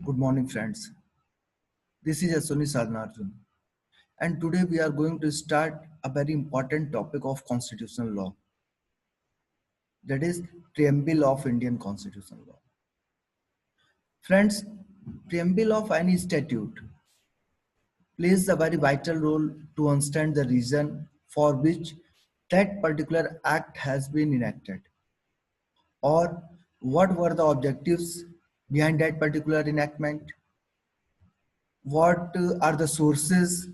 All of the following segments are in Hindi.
Good morning, friends. This is Aswani Sadhanarjun, and today we are going to start a very important topic of constitutional law, that is, preamble of Indian constitutional law. Friends, preamble of any statute plays a very vital role to understand the reason for which that particular act has been enacted, or what were the objectives behind that particular enactment, what are the sources,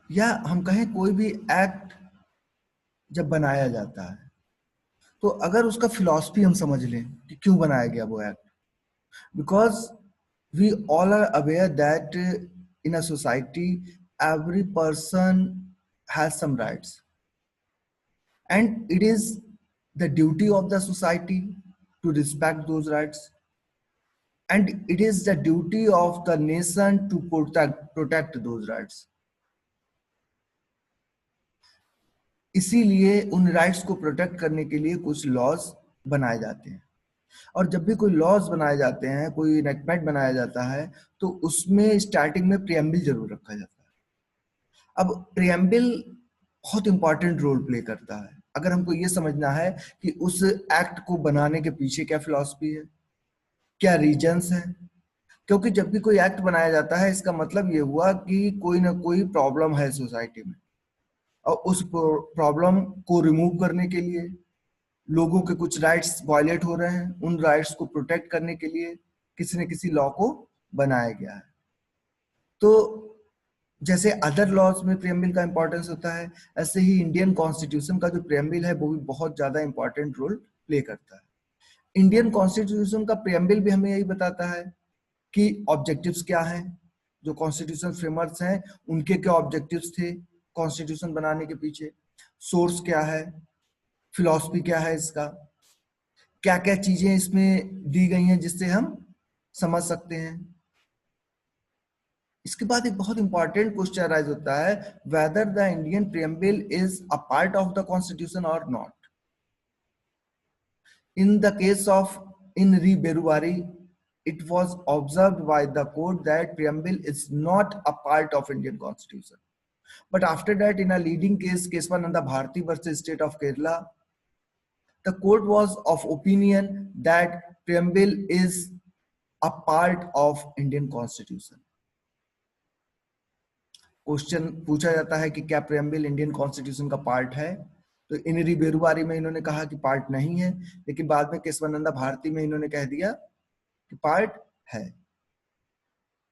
या हम कहें कोई भी एक्ट जब बनाया जाता है तो अगर उसका फिलॉसफी हम समझ लें कि क्यों बनाया गया वो act, because we all are aware that in a society every person has some rights, and it is the duty of the society to respect those rights, and it is the duty of the nation to protect those rights. इसीलिए उन राइट्स को प्रोटेक्ट करने के लिए कुछ लॉज बनाए जाते हैं, और जब भी कोई लॉज बनाए जाते हैं, कोई इनेक्टमेंट बनाया जाता है, तो उसमें स्टार्टिंग में प्रियम्बल जरूर रखा जाता है। अब प्रियम्बल बहुत इंपॉर्टेंट रोल प्ले करता है अगर हमको ये समझना है कि उस एक्ट को बनाने के पीछे क्या फिलॉसफी है, क्या रीजंस है। क्योंकि जब भी कोई एक्ट बनाया जाता है, इसका मतलब ये हुआ कि कोई ना कोई प्रॉब्लम है सोसाइटी में, और उस प्रॉब्लम को रिमूव करने के लिए, लोगों के कुछ राइट्स वायलेट हो रहे हैं, उन राइट्स को प्रोटेक्ट करने के लिए किसी न किसी लॉ को बनाया गया है। तो जैसे अदर लॉज में प्रियम्बल का इंपॉर्टेंस होता है, ऐसे ही इंडियन कॉन्स्टिट्यूशन का जो प्रियम्बल है वो भी बहुत ज्यादा इंपॉर्टेंट रोल प्ले करता है। इंडियन कॉन्स्टिट्यूशन का प्रियम्बल भी हमें यही बताता है कि ऑब्जेक्टिव्स क्या हैं, जो कॉन्स्टिट्यूशन फ्रेमवर्क्स हैं उनके क्या ऑब्जेक्टिव्स थे कॉन्स्टिट्यूशन बनाने के पीछे, सोर्स क्या है, फिलॉसफी क्या है, इसका क्या क्या चीजें इसमें दी गई हैं जिससे हम समझ सकते हैं। इसके बाद एक बहुत इंपॉर्टेंट क्वेश्चन राइज होता है, whether the Indian preamble is a part of the constitution और not. In the case of in re Berubari, it was observed by the court that preamble is not a part of Indian constitution. But after that, in a leading case, Keswananda Bharati versus State of Kerala, the court was of opinion that preamble is a part of Indian constitution. Question पूछा जाता है कि क्या प्रियम्बल इंडियन कॉन्स्टिट्यूशन का पार्ट है, तो इनरी बेरुवारी में इन्होंने कहा कि पार्ट नहीं है, लेकिन बाद में केशवानंदा भारती में इन्होंने कह दिया कि पार्ट है।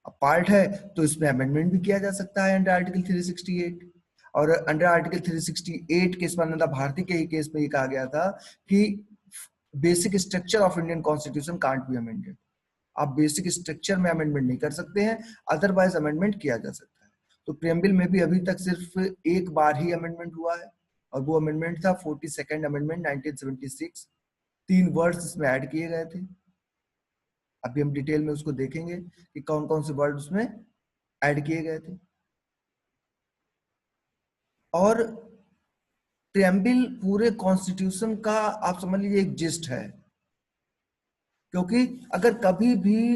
अब पार्ट है तो इसमें अमेंडमेंट भी किया जा सकता है अंडर आर्टिकल 368, और अंडर आर्टिकल 368 केशवानंदा भारती के ही केस में ये कहा गया था कि basic structure of Indian constitution can't be amended. आप बेसिक स्ट्रक्चर में अमेंडमेंट नहीं कर सकते हैं, अदरवाइज अमेंडमेंट किया जा सकता है। तो प्रियम्बल में भी अभी तक सिर्फ एक बार ही अमेंडमेंट हुआ है, और वो अमेंडमेंट था 42nd अमेंडमेंट 1976। 3 वर्ड्स इसमें ऐड किए गए थे। अभी हम डिटेल में उसको देखेंगे कि कौन कौन से वर्ड उसमें ऐड किए गए थे। और प्रियम्बल पूरे कॉन्स्टिट्यूशन का आप समझ लीजिए एक जिस्ट है, क्योंकि अगर कभी भी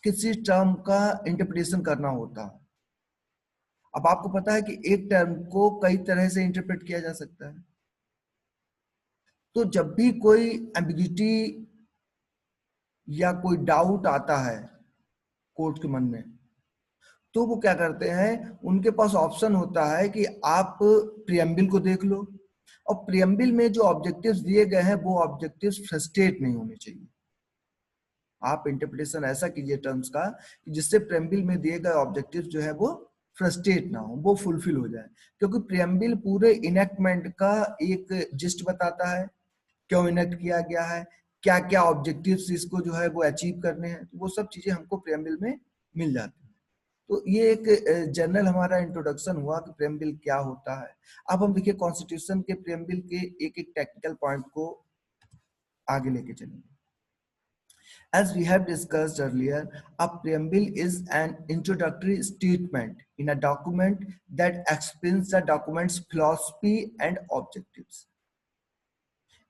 किसी टर्म का इंटरप्रिटेशन करना होता, अब आपको पता है कि एक टर्म को कई तरह से इंटरप्रेट किया जा सकता है, तो जब भी कोई एम्बिग्युइटी या कोई डाउट आता है कोर्ट के मन में, तो वो क्या करते हैं, उनके पास ऑप्शन होता है कि आप प्रियम्बल को देख लो, और प्रियम्बल में जो ऑब्जेक्टिव्स दिए गए हैं वो ऑब्जेक्टिव्स फ्रस्ट्रेट नहीं होने चाहिए। आप इंटरप्रिटेशन ऐसा कीजिए टर्म्स का कि जिससे प्रियम्बल में दिए गए ऑब्जेक्टिव्स जो है वो फ्रस्ट्रेट ना हो, वो फुलफिल हो जाए। क्योंकि प्रियम्बल पूरे इनेक्टमेंट का एक जिस्ट बताता है, क्यों इनेक्ट किया गया है, क्या क्या ऑब्जेक्टिव्स इसको जो है वो अचीव करने हैं, तो वो सब चीजें हमको प्रियम्बल में मिल जाती है। तो ये एक जनरल हमारा इंट्रोडक्शन हुआ कि प्रियम्बल क्या होता है। अब हम देखिए कॉन्स्टिट्यूशन के प्रियम्बल के एक एक टेक्निकल पॉइंट को आगे लेके चलेंगे। As we have discussed earlier, a preamble is an introductory statement in a document that explains the document's philosophy and objectives.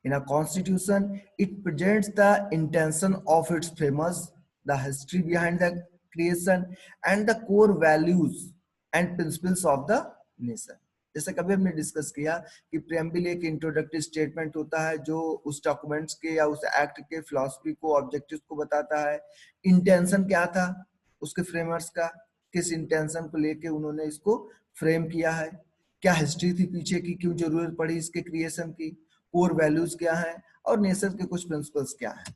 In a constitution, it presents the intention of its framers, the history behind the creation, and the core values and principles of the nation. जैसे कभी हमने डिस्कस किया कि प्रेम्बिल एक इंट्रोडक्टरी स्टेटमेंट होता है जो उस डॉक्यूमेंट्स के या उस एक्ट के फिलॉसफी को, ऑब्जेक्टिव्स को बताता है। इंटेंशन क्या था उसके फ्रेमर्स का, किस इंटेंशन को लेके उन्होंने इसको फ्रेम किया है, क्या हिस्ट्री थी पीछे की, क्यों जरूरत पड़ी इसके क्रिएशन की, कोर वैल्यूज क्या है, और नेचर के कुछ प्रिंसिपल्स क्या है।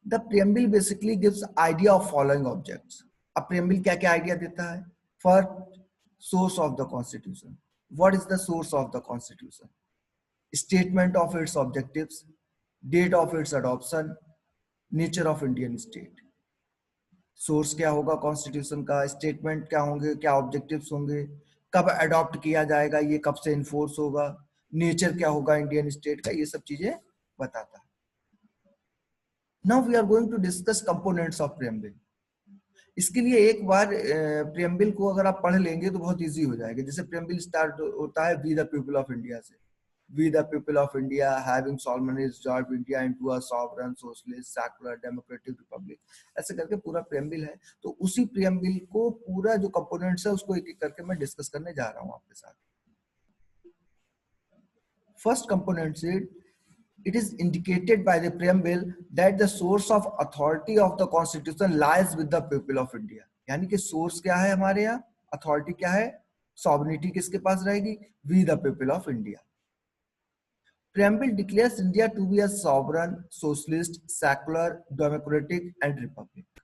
The preamble basically gives idea of following objects. अब प्रियम्बल क्या क्या आइडिया देता है? First, source of the constitution. What is the source of the constitution? Statement of its objectives, date of its adoption, nature of Indian state. Source क्या होगा कॉन्स्टिट्यूशन का, स्टेटमेंट क्या होंगे, क्या ऑब्जेक्टिव्स होंगे, कब अडॉप्ट किया जाएगा, ये कब से इन्फोर्स होगा, नेचर क्या होगा इंडियन स्टेट का, ये सब चीजें बताता है। Now we are going to discuss components of preamble. इसके लिए एक बार प्रियम्बल को अगर आप पढ़ लेंगे तो बहुत इजी हो जाएगा। जैसे प्रियम्बल स्टार्ट होता है we the people of India से। We the people of India having solemnly resolved India into a sovereign, socialist, secular, democratic republic, ऐसे करके पूरा प्रियम्बल है। तो उसी प्रियम्बल को पूरा जो कंपोनेंट्स है उसको एक एक करके मैं डिस्कस करने जा रहा हूँ आपके साथ। फर्स्ट कंपोनेंट से it is indicated by the preamble that the source of authority of the constitution lies with the people of India। यानी कि सोर्स क्या है हमारे यहाँ, अथॉरिटी क्या है, सॉवरेनिटी किसके पास रहेगी? We the people of India। Preamble declares India to be a sovereign, socialist, secular, democratic and republic।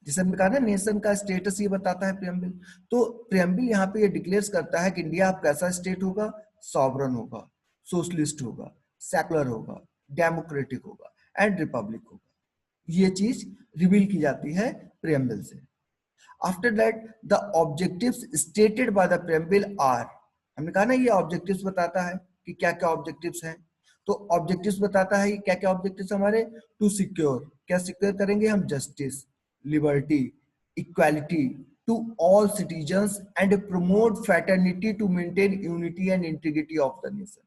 जैसे हमने कहा ना नेशन का स्टेटस ये बताता है प्रियम्बल। तो प्रियम्बल यहाँ पे ये डिक्लेयर करता है कि इंडिया आप कैसा स्टेट होगा, सॉवरन होगा, सोशलिस्ट होगा, सेकुलर होगा, डेमोक्रेटिक होगा एंड रिपब्लिक होगा। ये चीज रिवील की जाती है प्रियम्बल से। After that the objectives stated by the preamble are, हमने कहा ना ये ऑब्जेक्टिव्स बताता है कि क्या क्या ऑब्जेक्टिव्स हैं। तो ऑब्जेक्टिव्स बताता है क्या क्या ऑब्जेक्टिव्स हमारे, टू सिक्योर, क्या सिक्योर करेंगे हम, justice, liberty, equality to all citizens and promote fraternity to maintain unity and integrity of the nation.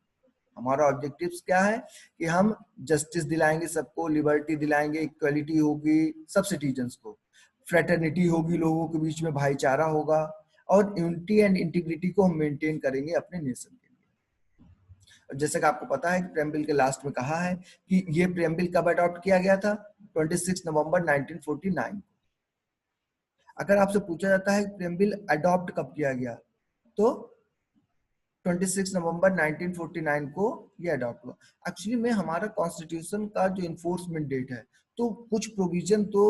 हमारा ऑब्जेक्टिव्स क्या है कि हम जस्टिस दिलाएंगे सबको, लिबर्टी दिलाएंगे, इक्वालिटी होगी सब सिटीजन्स को, फ्रेटर्निटी होगी, लोगों के बीच में भाईचारा होगा, और यूनिटी एंड इंटीग्रिटी को हम मेंटेन करेंगे अपने नेशन के लिए। जैसे कि आपको पता है प्रियम्बल के लास्ट में कहा है कि ये प्रियम्बल कब अडॉप्ट किया गया था, 26 नवंबर 1949। अगर आपसे पूछा जाता है प्रियम्बल अडॉप्ट कब किया गया, तो 26 नवंबर 1949 को ये अडॉप्ट हुआ। एक्चुअली में हमारा कॉन्स्टिट्यूशन का जो इन्फोर्समेंट डेट है, तो कुछ प्रोविजन तो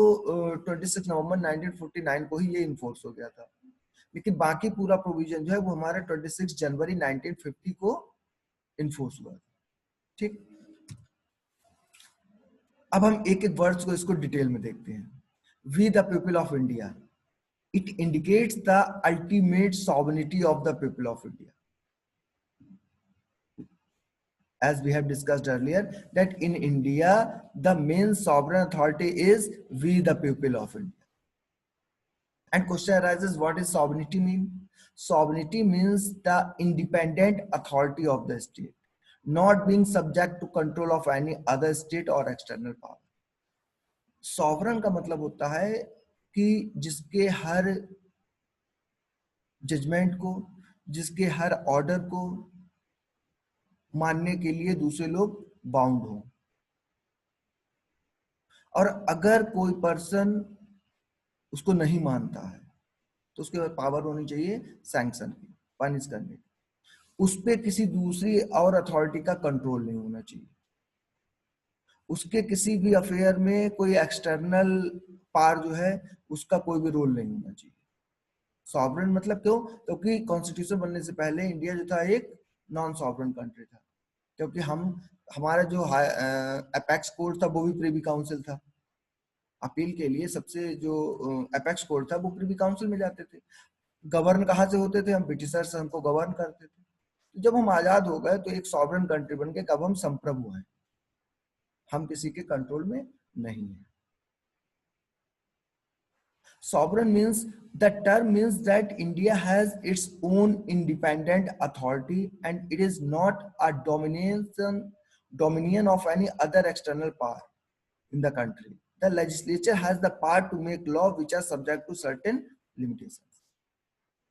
26 नवंबर 1949 को ही ये इन्फोर्स हो गया था, लेकिन बाकी पूरा प्रोविजन जो है वो हमारा 26 जनवरी 1950 को इन्फोर्स हुआ। ठीक, अब हम एक एक वर्ड्स को इसको डिटेल में देखते हैं। We the people of India, it indicates the ultimate sovereignty of the people of India. As we have discussed earlier, that in India the main sovereign authority is we the people of India. And question arises, what is sovereignty mean? Sovereignty means the independent authority of the state, not being subject to control of any other state or external power। sovereign का मतलब होता है कि जिसके हर जजमेंट को, जिसके हर ऑर्डर को मानने के लिए दूसरे लोग बाउंड हो, और अगर कोई पर्सन उसको नहीं मानता है तो उसके पास पावर होनी चाहिए सैंक्शन की, पनिश करने की। उस पर किसी दूसरी और अथॉरिटी का कंट्रोल नहीं होना चाहिए। उसके किसी भी अफेयर में कोई एक्सटर्नल पावर जो है उसका कोई भी रोल नहीं होना चाहिए। सॉवरेन मतलब क्यों? क्योंकि कॉन्स्टिट्यूशन बनने से पहले इंडिया जो था एक नॉन सॉवरेन कंट्री था, क्योंकि हमारा जो अपेक्स कोर्ट था वो भी प्रिवी काउंसिल था। अपील के लिए सबसे जो अपेक्स कोर्ट था वो प्रिवी काउंसिल में जाते थे। गवर्न कहाँ से होते थे? हम ब्रिटिशर्स हमको गवर्न करते थे। तो जब हम आजाद हो गए तो एक सॉवरेन कंट्री बन के कब हम संप्रभु हैं, हम किसी के कंट्रोल में नहीं है। Sovereign means, the term means that India has its own independent authority and it is not a dominion of any other external power in the country. The legislature has the power to make law which are subject to certain limitations.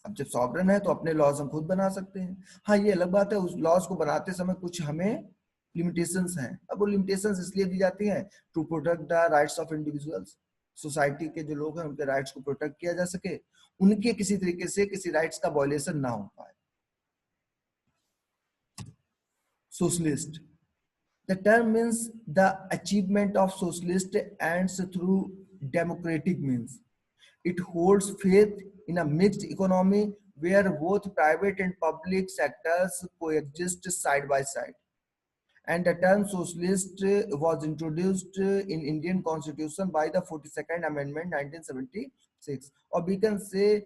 अब जब सॉवरन है तो अपने लॉज हम खुद बना सकते हैं। हाँ, ये अलग बात है उस लॉज को बनाते समय कुछ हमें लिमिटेशंस हैं। अब वो लिमिटेशंस इसलिए दी जाती हैं to protect the rights of individuals, society के जो लोग हैं उनके राइट्स को प्रोटेक्ट किया जा सके, उनके किसी तरीके से किसी राइट्स का वायलेशन ना हो पाए। Socialist, the term means the achievement of socialist ends through democratic means. It holds faith in a mixed economy where both private and public sectors coexist side by side. And the term socialist was introduced in Indian Constitution by the 42nd Amendment 1976. Or we can say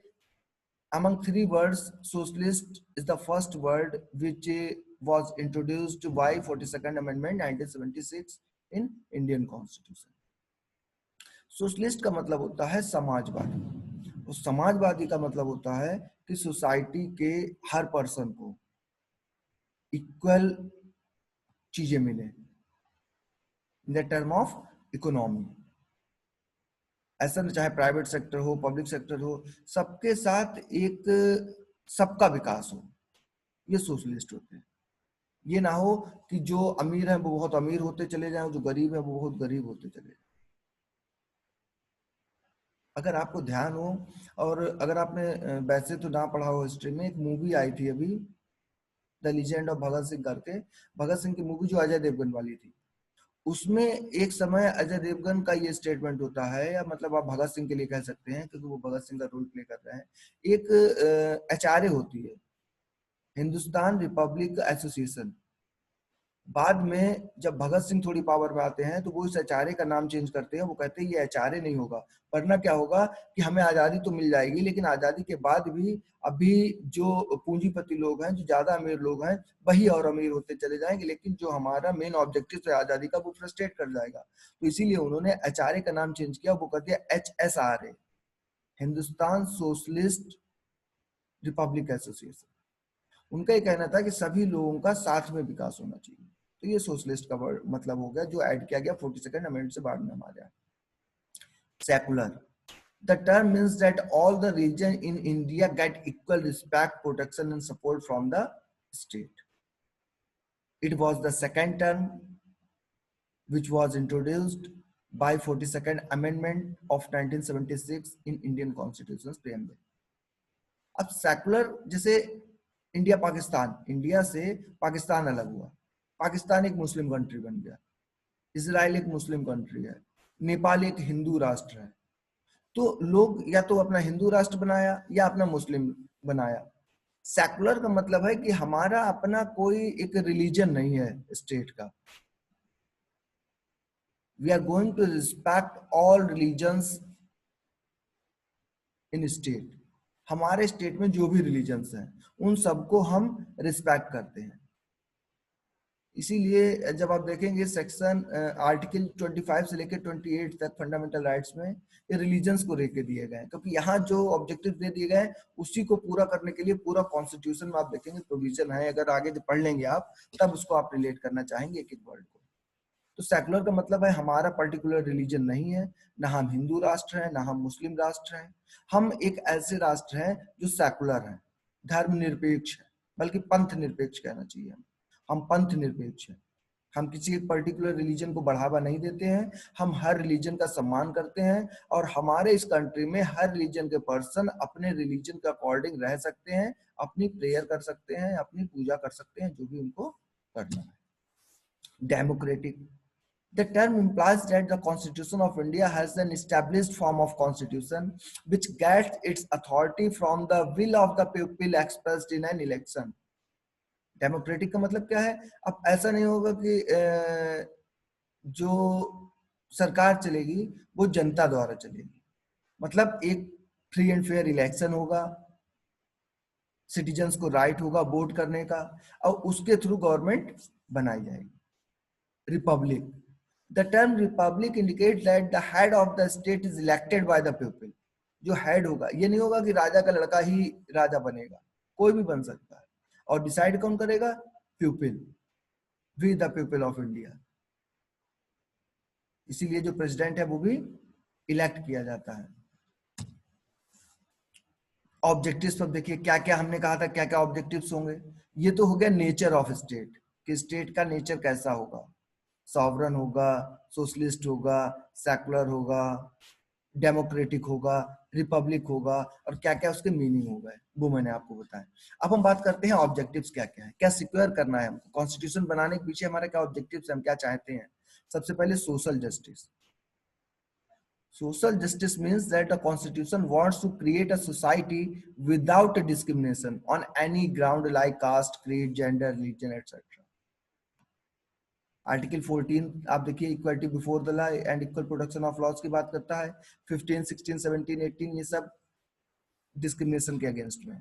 among three words, socialist is the first word which was introduced by 42nd Amendment 1976 in Indian Constitution. Socialist का मतलब होता है समाजवादी, और समाजवादी का मतलब होता है कि सोसाइटी के हर पर्सन को इक्वल चीजें मिले in the term of economy. ऐसा नहीं चाहे प्राइवेट सेक्टर हो पब्लिक सेक्टर हो, सबके साथ एक सबका विकास हो, ये सोशलिस्ट होते हैं। ये ना हो कि जो अमीर हैं वो बहुत अमीर होते चले जाएं, जो गरीब है वो बहुत गरीब होते चले जाएं। अगर आपको ध्यान हो और अगर आपने वैसे तो ना पढ़ा हो हिस्ट्री में, एक मूवी आई थी अभी the legend of Bhagat Singh करके, भगत सिंह की मूवी जो अजय देवगन वाली थी, उसमें एक समय अजय देवगन का ये स्टेटमेंट होता है, या मतलब आप भगत सिंह के लिए कह सकते हैं क्योंकि वो भगत सिंह का रोल प्ले कर रहे हैं। एक एचआरए होती है, हिंदुस्तान रिपब्लिक एसोसिएशन। बाद में जब भगत सिंह थोड़ी पावर में आते हैं तो वो इस एचआरए का नाम चेंज करते हैं। वो कहते हैं ये एचआरए नहीं होगा, वरना क्या होगा कि हमें आजादी तो मिल जाएगी लेकिन आजादी के बाद भी अभी जो पूंजीपति लोग हैं, जो ज्यादा अमीर लोग हैं, वही और अमीर होते चले जाएंगे, लेकिन जो हमारा मेन ऑब्जेक्टिव है आजादी का वो फ्रस्ट्रेट कर जाएगा। तो इसीलिए उन्होंने एचआरए का नाम चेंज किया, वो कर दिया HSRA, Hindustan socialist Republic association. उनका ये कहना था कि सभी लोगों का साथ में विकास होना चाहिए। तो ये सोशलिस्ट का वर्ड मतलब हो गया जो ऐड किया गया 42nd अमेंडमेंट से बाद में हमारे यहाँ। Secular, the term means that all the region in India get equal respect, protection and support from the state. It was the second term which was introduced by 42nd amendment of 1976 in Indian Constitution's preamble. अब सेकुलर, जैसे इंडिया पाकिस्तान, इंडिया से पाकिस्तान अलग हुआ, पाकिस्तान एक मुस्लिम कंट्री बन गया, इजराइल एक मुस्लिम कंट्री है, नेपाल एक हिंदू राष्ट्र है। तो लोग या तो अपना हिंदू राष्ट्र बनाया या अपना मुस्लिम बनाया। सेकुलर का मतलब है कि हमारा अपना कोई एक रिलीजन नहीं है स्टेट का। We are going to respect all religions in state. हमारे स्टेट में जो भी रिलीजन्स हैं उन सबको हम रिस्पेक्ट करते हैं। इसीलिए जब आप देखेंगे सेक्शन आर्टिकल 25 से लेकर 28 तक फंडामेंटल राइट्स में ये रिलीजन्स को लेके दिए गए हैं, क्योंकि यहाँ जो ऑब्जेक्टिव दे दिए गए हैं उसी को पूरा करने के लिए पूरा कॉन्स्टिट्यूशन में आप देखेंगे प्रोविजन है। अगर आगे जब पढ़ लेंगे आप तब उसको आप रिलेट करना चाहेंगे एक एक वर्ड को। तो सेकुलर का मतलब है हमारा पर्टिकुलर रिलीजन नहीं है, ना हम हिंदू राष्ट्र हैं ना हम मुस्लिम राष्ट्र हैं। हम एक ऐसे राष्ट्र हैं जो सेकुलर हैं, धर्म निरपेक्ष है, बल्कि पंथ निरपेक्ष कहना चाहिए। हम पंथ निरपेक्ष हैं। हम किसी एक पर्टिकुलर रिलीजन को बढ़ावा नहीं देते हैं, हम हर रिलीजन का सम्मान करते हैं और हमारे इस कंट्री में हर रिलीजन के पर्सन अपने रिलीजन के अकॉर्डिंग रह सकते हैं, अपनी प्रेयर कर सकते हैं, अपनी पूजा कर सकते हैं, जो भी उनको करना है। Democratic, the term implies that the Constitution of India has an established form of constitution which gets its authority from the will of the people expressed in an election. Democratic का मतलब क्या है? अब ऐसा नहीं होगा कि जो सरकार चलेगी वो जनता द्वारा चलेगी, मतलब एक फ्री एंड फेयर इलेक्शन होगा, सिटीजन्स को राइट होगा वोट करने का और उसके थ्रू गवर्नमेंट बनाई जाएगी। Republic, the term republic indicates that the head of the state is elected by the people. जो हेड होगा, ये नहीं होगा कि राजा का लड़का ही राजा बनेगा, कोई भी बन सकता है। और डिसाइड कौन करेगा? People, we the people of India. इसीलिए जो प्रेसिडेंट है वो भी इलेक्ट किया जाता है। ऑब्जेक्टिव्स पर देखिए क्या क्या हमने कहा था, क्या क्या ऑब्जेक्टिव्स होंगे। ये तो हो गया नेचर ऑफ स्टेट, कि स्टेट का नेचर कैसा होगा, सॉवरन होगा, सोशलिस्ट होगा, सेकुलर होगा, डेमोक्रेटिक होगा, रिपब्लिक होगा, और क्या क्या उसके मीनिंग हो गए वो मैंने आपको बताया। अब हम बात करते हैं ऑब्जेक्टिव्स क्या क्या है, क्या सिक्योर करना है हमको, कॉन्स्टिट्यूशन बनाने के पीछे हमारा क्या ऑब्जेक्टिव्स है, हम क्या चाहते हैं। सबसे पहले social justice. Social justice means that the constitution wants to create a society without a discrimination on any ground like caste, creed, gender, religion, etc. Article 14 आप देखिए, equality before the law and equal protection of laws की बात करता है। 15, 16, 17, 18 ये सब डिस्क्रिमिनेशन के अगेंस्ट में।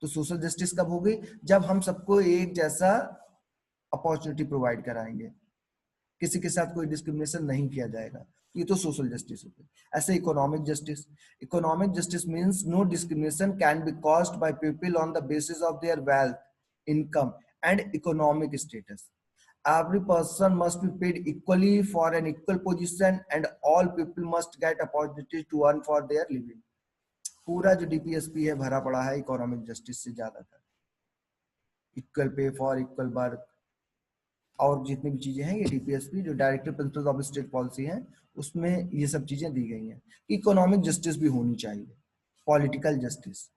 तो सोशल जस्टिस कब होगी? जब हम सबको एक जैसा अपॉर्चुनिटी प्रोवाइड कराएंगे, किसी के साथ कोई डिस्क्रिमिनेशन नहीं किया जाएगा, ये तो सोशल जस्टिस हो गई। ऐसे economic justice. Economic justice means no discrimination can be caused by people on the basis of their wealth, income and economic status. Every person must be paid equally for an equal position and all people must get opportunities to earn for their living। पूरा जो डीपीएसपी है भरा पड़ा है इकोनॉमिक जस्टिस से ज्यादातर। Equal pay for equal birth और जितनी भी चीजें हैं, ये डीपीएसपी जो directive principles of state policy है उसमें ये सब चीजें दी गई हैं। इकोनॉमिक जस्टिस भी होनी चाहिए। Political justice.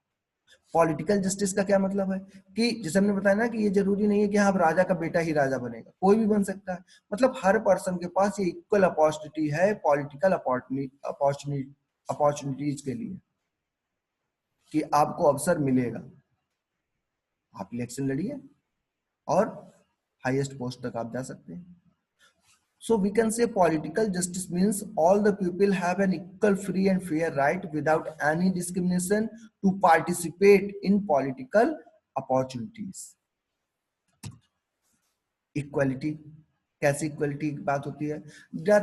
पॉलिटिकल जस्टिस का क्या मतलब है कि जैसे हमने बताया ना कि ये जरूरी नहीं है कि हाँ राजा का बेटा ही राजा बनेगा, कोई भी बन सकता है। मतलब हर पर्सन के पास ये इक्वल अपॉर्चुनिटी है पॉलिटिकल अपॉर्चुनिटीज के लिए, कि आपको अवसर मिलेगा, आप इलेक्शन लड़िए और हाईएस्ट पोस्ट तक आप जा सकते हैं। So we can say political justice means all the people have an equal, free and fair right without any discrimination to participate in political opportunities। Equality, कैसे equality की बात होती है? The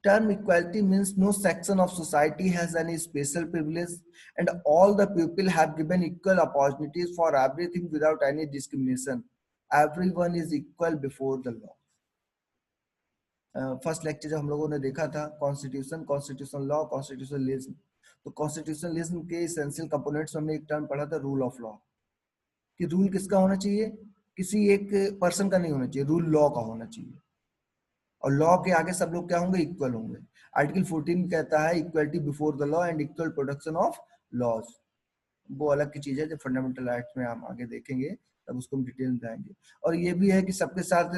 term equality means no section of society has any special privilege and all the people have given equal opportunities for everything without any discrimination। Everyone is equal before the law। First lecture जब हम लोगों ने देखा था कॉन्स्टिट्यूशन, कॉन्स्टिट्यूशन लॉ, कॉन्स्टिट्यूशनलिज्म, तो कॉन्स्टिट्यूशनलिज्म के एसेंशियल कंपोनेंट्स हमने एक टर्म पढ़ा था रूल ऑफ लॉ, कि रूल किसका होना चाहिए? किसी एक पर्सन का नहीं होना चाहिए, रूल लॉ का होना चाहिए। और लॉ के आगे सब लोग क्या होंगे? इक्वल होंगे। आर्टिकल 14 कहता है equality before the law and equal protection of laws. वो अलग की चीज है, जब फंडामेंटल राइट्स में हम आगे देखेंगे तब उसको हम डिटेल में जाएंगे। और ये भी है कि सबके साथ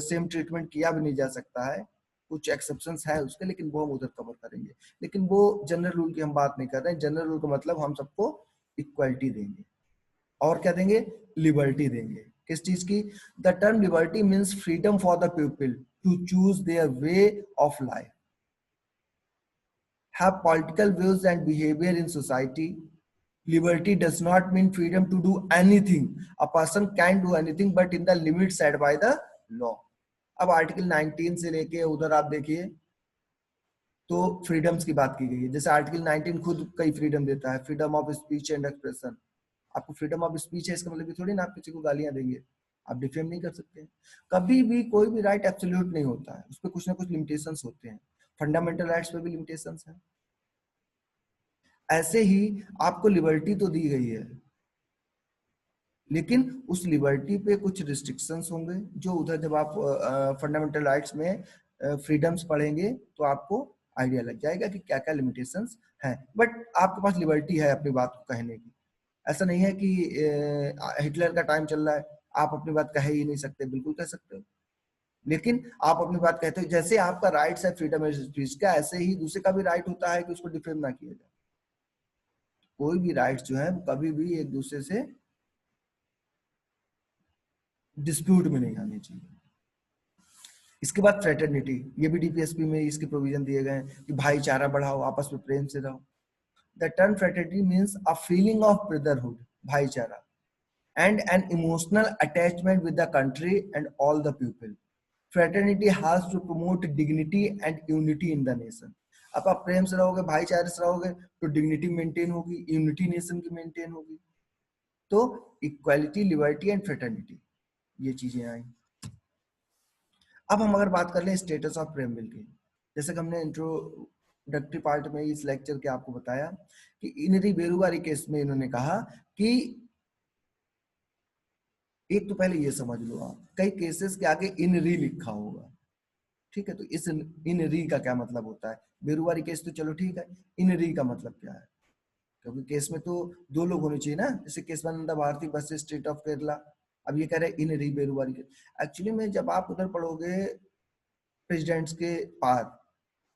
सेम ट्रीटमेंट किया भी नहीं जा सकता है, कुछ एक्सेप्शंस है उसके, लेकिन वो हम उधर कवर करेंगे। लेकिन वो जनरल रूल की हम बात नहीं कर रहे हैं। जनरल रूल का मतलब हम सबको इक्वलिटी देंगे और क्या देंगे? लिबर्टी देंगे। किस चीज की? The term liberty means freedom for the people to choose their way of life, have political views and behavior in society। Liberty does not mean freedom to do anything। A person can do anything but in the limits set by the law। अब आर्टिकल 19 से लेके उधर आप देखिए तो फ्रीडम्स की बात की गई है। जैसे आर्टिकल 19 खुद कई फ्रीडम देता है, freedom of speech and expression. आपको फ्रीडम ऑफ स्पीच है इसका मतलब ये थोड़ी ना आप किसी को गालियां देंगे, आप डिफेम नहीं कर सकते। कभी भी कोई भी राइट एब्सोल्यूट नहीं होता है, उस पर कुछ ना कुछ लिमिटेशंस होते हैं। फंडामेंटल राइट्स पे भी लिमिटेशंस है। ऐसे ही आपको लिबर्टी तो दी गई है, लेकिन उस लिबर्टी पे कुछ रिस्ट्रिक्शंस होंगे, जो उधर जब आप फंडामेंटल राइट्स में फ्रीडम्स पढ़ेंगे तो आपको आइडिया लग जाएगा कि क्या क्या लिमिटेशंस हैं। बट आपके पास लिबर्टी है अपनी बात को कहने की। ऐसा नहीं है कि हिटलर का टाइम चल रहा है आप अपनी बात कह ही नहीं सकते, बिल्कुल कह सकते हो। लेकिन आप अपनी बात कहते हो, जैसे आपका राइट्स है फ्रीडम ऑफ स्पीच का, ऐसे ही दूसरे का भी राइट होता है कि उसको डिफेम ना किया जाए। कोई भी राइट्स जो है कभी भी एक दूसरे से डिस्प्यूट में नहीं आनी चाहिए। इसके बाद फ्रेटर्निटी, ये भी डीपीएसपी में इसके प्रोविजन दिए गए हैं कि भाईचारा बढ़ाओ, आपस में प्रेम से रहो। The term fraternity means a feeling of brotherhood, भाईचारा, and an emotional attachment with the country and all the people। Fraternity has to promote dignity and unity in the nation। आप प्रेम से रहोगे, भाईचारे से रहोगे, तो डिग्निटी मेंटेन होगी, यूनिटी नेशन की मेंटेन होगी। तो इक्वालिटी, लिबर्टी एंड फ्रेटर्निटी, ये चीजें आई। अब हम अगर बात कर लें स्टेटस ऑफ प्रेमविल की, जैसे कि हमने इंट्रोडक्टरी पार्ट में इस लेक्चर के आपको बताया कि इनरी बेरुवारी केस में इन्होंने कहा कि एक तो पहले ये समझ लो आप, कई केसेस के आगे इन री लिखा होगा, ठीक है। तो इस इन री का क्या मतलब होता है? बेरुवारी केस तो चलो ठीक है, इन री का मतलब क्या है? क्योंकि केस में तो दो लोग होने चाहिए ना, जैसे Kesavananda Bharati versus state of Kerala. अब ये कह रहे हैं इन री बेरुवारी केस। एक्चुअली में जब आप उधर पढ़ोगे प्रेसिडेंट्स के पार,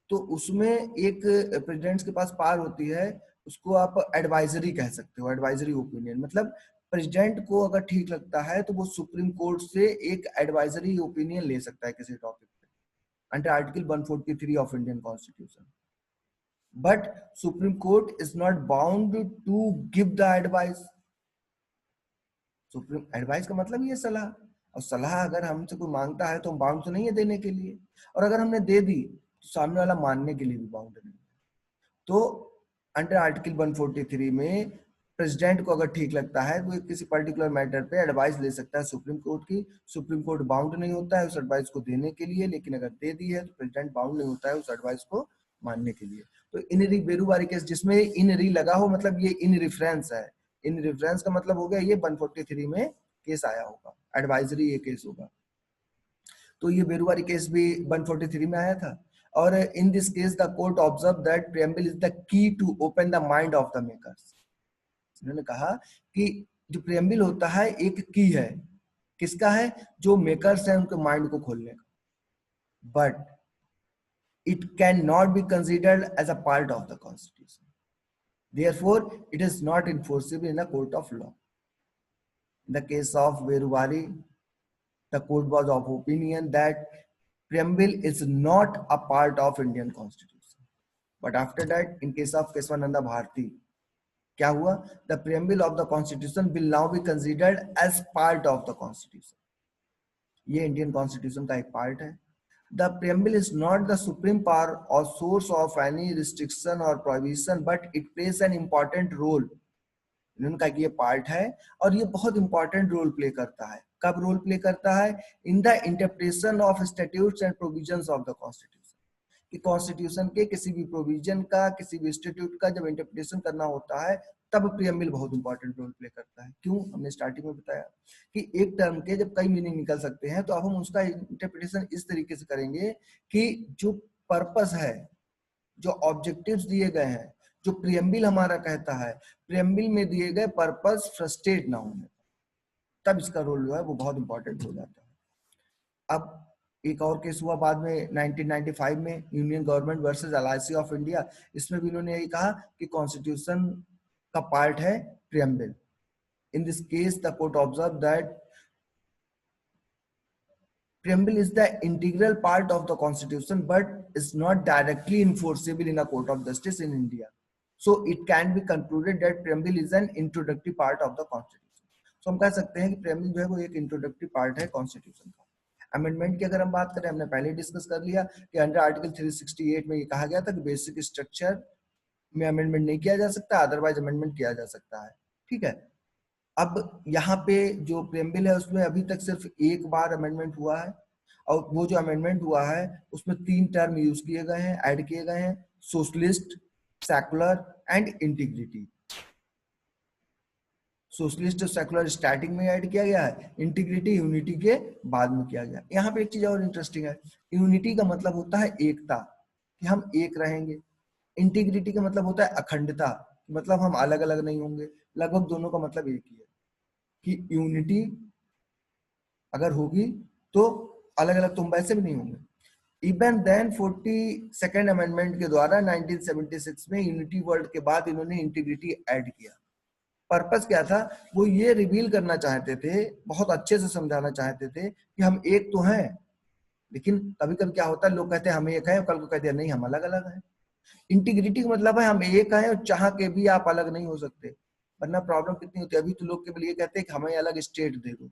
तो उसमें एक प्रेसिडेंट्स के पास पार होती है, उसको आप एडवाइजरी कह सकते हो, एडवाइजरी ओपिनियन। मतलब प्रेसिडेंट को अगर ठीक लगता है तो वो सुप्रीम कोर्ट से एक एडवाइजरी ओपिनियन ले सकता है किसी टॉपिक पे, under article 143 of Indian constitution. But supreme court is not bound to give the advice. Supreme advice का मतलब ये सलाह, और सलाह अगर हमसे कोई मांगता है तो हम बाउंड तो नहीं है देने के लिए, और अगर हमने दे दी तो सामने वाला मानने के लिए भी बाउंड नहीं। तो अंडर आर्टिकल 143 में प्रेसिडेंट को अगर ठीक लगता है तो किसी पर्टिकुलर मैटर पे एडवाइस ले सकता है सुप्रीम कोर्ट की। सुप्रीम कोर्ट बाउंड नहीं होता है उस एडवाइस को देने के लिए, लेकिन अगर दे दी है तो प्रेसिडेंट बाउंड नहीं होता है उस एडवाइस को मानने के लिए। तो इन री बेरुवारी केस जिसमें इन री लगा हो, मतलब ये इन रेफरेंस है। इन रेफरेंस का मतलब हो गया ये 143 में केस आया होगा, एडवाइजरी ये केस होगा। तो ये बेरुवारी केस भी 143 में आया था। और in this case the court observe that preamble is the key to open the mind of the makers. उन्होंने कहा कि जो प्रीएम्बल होता है एक की है, किसका है? जो मेकर्स हैं उनके माइंड को खोलने का। But it cannot be considered as a part of the constitution, therefore it is not enforceable in a court of law. In the case of Veruvari, the court was of opinion that preamble is not a part of Indian constitution. But after that, in case of Keswananda Bharti, क्या हुआ? The preamble of the constitution will now be considered as part of the constitution. ये इंडियन कॉन्स्टिट्यूशन का एक पार्ट है। The preamble is not the supreme power or source of any restriction or prohibition, but it plays an important role. इन्होंने कहा कि ये पार्ट है और ये बहुत इंपॉर्टेंट रोल प्ले करता है। कब रोल प्ले करता है? In the interpretation of statutes and provisions of the constitution. कि कॉन्स्टिट्यूशन के किसी भी प्रोविजन का, किसी भी स्टैट्यूट का जब इंटरप्रिटेशन करना होता है तब प्रीएम्बल बहुत इंपॉर्टेंट रोल प्ले करता है। क्यों? हमने स्टार्टिंग में बताया कि एक टर्म के जब कई मीनिंग निकल सकते हैं तो अब हम उसका इंटरप्रिटेशन इस तरीके से करेंगे कि जो पर्पस है, जो ऑब्जेक्टिव्स दिए गए हैं, जो प्रीएम्बल हमारा कहता है, प्रीएम्बल में दिए गए पर्पस फ्रस्ट्रेट ना होने, तब इसका रोल जो है वो बहुत इंपॉर्टेंट हो जाता है। अब एक और केस हुआ बाद में 1995 में, union government versus LIC of India. इसमें भी इन्होंने यही कहा कि कॉन्स्टिट्यूशन का पार्ट है preamble. In this case the court observe that preamble is the integral part of the constitution but is not directly enforceable in a court of justice in India, so it can be concluded that preamble is an introductory part of the constitution. So हम कह सकते हैं कि preamble जो है वो एक introductory part है constitution का। अमेंडमेंट की अगर हम बात करें, हमने पहले डिस्कस कर लिया कि अंडर आर्टिकल 368 में ये कहा गया था कि बेसिक स्ट्रक्चर में अमेंडमेंट नहीं किया जा सकता, अदरवाइज अमेंडमेंट किया जा सकता है, ठीक है। अब यहाँ पे जो प्रेम्बल है उसमें अभी तक सिर्फ एक बार अमेंडमेंट हुआ है, और वो जो अमेंडमेंट हुआ है उसमें 3 टर्म यूज किए गए हैं, ऐड किए गए हैं, socialist, secular and integrity. Socialist और सेकुलर स्टार्टिंग में ऐड किया गया है, इंटीग्रिटी यूनिटी के बाद में किया गया। यहाँ पे एक चीज और इंटरेस्टिंग है, यूनिटी का मतलब होता है एकता, कि हम एक रहेंगे। इंटीग्रिटी का मतलब होता है अखंडता, मतलब हम अलग अलग नहीं होंगे। लगभग दोनों का मतलब एक ही है कि यूनिटी अगर होगी तो अलग अलग तो हम वैसे भी नहीं होंगे। इवन देन 42nd अमेंडमेंट के द्वारा 1976 में यूनिटी वर्ड के बाद इन्होंने इंटीग्रिटी ऐड किया। पर्पस क्या था? वो ये रिवील करना चाहते थे, बहुत अच्छे से समझाना चाहते थे कि हम एक तो हैं, लेकिन कभी कभी क्या होता है, लोग कहते हैं हम एक हैं, कल को कहते हैं नहीं हम अलग अलग हैं। इंटीग्रिटी का मतलब है हम एक हैं और चाह के भी आप अलग नहीं हो सकते, वरना प्रॉब्लम कितनी होती है। अभी तो लोग केवल ये कहते हैं कि हमें अलग स्टेट दे दो,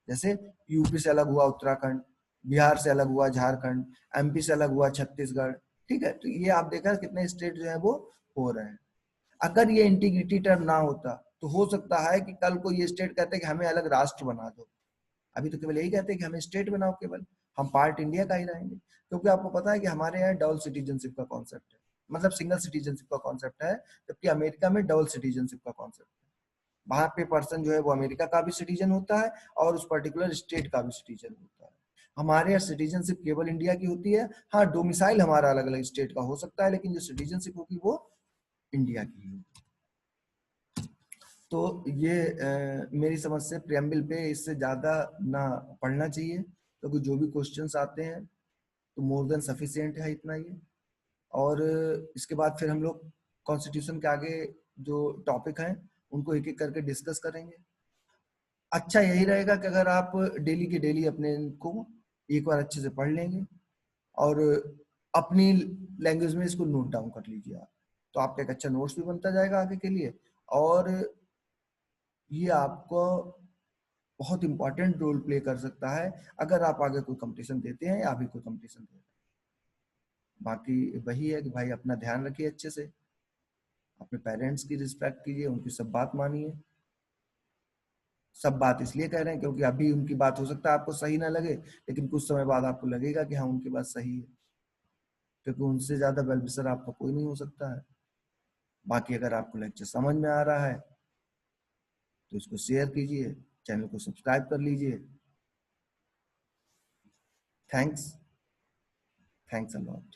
जैसे यूपी से अलग हुआ उत्तराखंड, बिहार से अलग हुआ झारखंड, एमपी से अलग हुआ छत्तीसगढ़, ठीक है, तो ये आप देखा कितने स्टेट जो है वो हो रहे हैं। अगर ये इंटीग्रिटी टर्म ना होता तो हो सकता है कि कल को ये स्टेट कहते हैं कि हमें अलग राष्ट्र बना दो। अभी तो केवल यही कहते हैं कि हमें स्टेट बनाओ, केवल हम पार्ट इंडिया का ही रहेंगे। क्योंकि आपको पता है कि हमारे यहाँ डबल सिटीजनशिप का कॉन्सेप्ट है, मतलब सिंगल सिटीजनशिप का कॉन्सेप्ट है, जबकि अमेरिका में डबल सिटीजनशिप का कॉन्सेप्ट है। वहां पे पर्सन जो है वो अमेरिका का भी सिटीजन होता है और उस पर्टिकुलर स्टेट का भी सिटीजन होता है। हमारे यहाँ सिटीजनशिप केवल इंडिया की होती है। हाँ, डोमिसाइल हमारा अलग अलग स्टेट का हो सकता है, लेकिन जो सिटीजनशिप होगी वो इंडिया की होगी। तो ये मेरी समझ से प्रेम्बल पे इससे ज्यादा ना पढ़ना चाहिए, क्योंकि जो भी क्वेश्चंस आते हैं तो मोर देन सफिशिएंट है इतना ही। और इसके बाद फिर हम लोग कॉन्स्टिट्यूशन के आगे जो टॉपिक हैं उनको एक एक करके डिस्कस करेंगे। अच्छा यही रहेगा कि अगर आप डेली के डेली अपने इनको एक बार अच्छे से पढ़ लेंगे और अपनी लैंग्वेज में इसको नोट डाउन कर लीजिए आप, तो आपका एक अच्छा नोट्स भी बनता जाएगा आगे के लिए। और ये आपको बहुत इंपॉर्टेंट रोल प्ले कर सकता है अगर आप आगे कोई कंपटीशन देते हैं या अभी कोई कंपटीशन दे रहे हैं। बाकी वही है कि भाई अपना ध्यान रखिए अच्छे से, अपने पेरेंट्स की रिस्पेक्ट कीजिए, उनकी सब बात मानिए। सब बात इसलिए कह रहे हैं क्योंकि अभी उनकी बात हो सकता है आपको सही ना लगे, लेकिन कुछ समय बाद आपको लगेगा कि हाँ उनकी बात सही है, क्योंकि उनसे ज्यादा वेल विशर आपका कोई नहीं हो सकता है। बाकी अगर आपको लेक्चर समझ में आ रहा है तो इसको शेयर कीजिए, चैनल को सब्सक्राइब कर लीजिए। Thanks, thanks a lot.